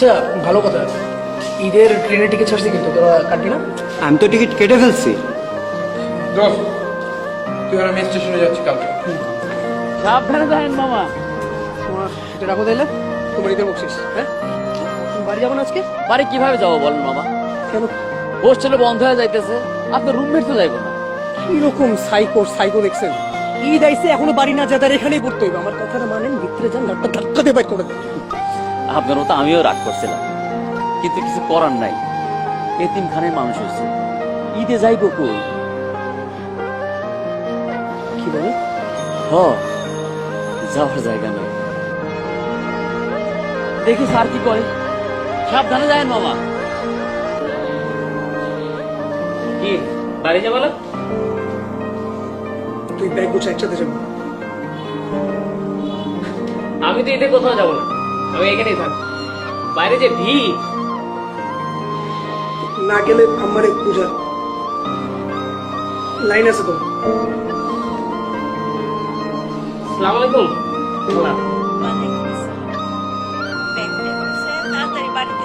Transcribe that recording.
আচ্ছা ভালো কথা, ঈদের ট্রেনের টিকিট ছাড়ছি কিন্তু তোরা কাটবি না? আমি তো টিকিট কেটে ফেলছি। দোস্ত তুই আর আমি স্টেশনে যাচ্ছি কালকে। সাবধানে থাকেন মামা। তোমার এটা রাখো তাইলে, তোমার ঈদের বকশিস। হ্যাঁ, তুমি বাড়ি যাবো না আজকে? বাড়ি কিভাবে যাবো বলেন মামা? কেন? হোস্টেলে বন্ধ হয়ে যাইতেছে, আপনার রুমমেট তো যাইবো না। কিরকম সাইকো দেখছেন? ঈদ আইসে এখনো বাড়ি না যেতে, এখানেই পড়তে হইবে। আমার কথাটা মানেন, ভিতরে যান, গাড়টা ধাক্কা দিয়ে বাইর করে দেন। আপনার মতো আমিও রাগ করছিলাম, কিন্তু কিছু করার নাই। এতিমখানের মানুষ হয়েছে, ঈদে যাইবো কই? কি বলে? হ, যাওয়ার জায়গা নেই। দেখি স্যার কি করে। সাবধানে যায় মামা। কি বাড়ি যাবো না? তুই ব্যাগ গুছা, একসাথে যাবো। আমি তো ঈদে কোথাও যাবো না, আমি এখানেই থাকবো। বাইরে যে ভিড়। না গেলে আমারে পূজা লাইন আছে তো। আসসালামু আলাইকুম। তাড়াতাড়ি বাড়িতে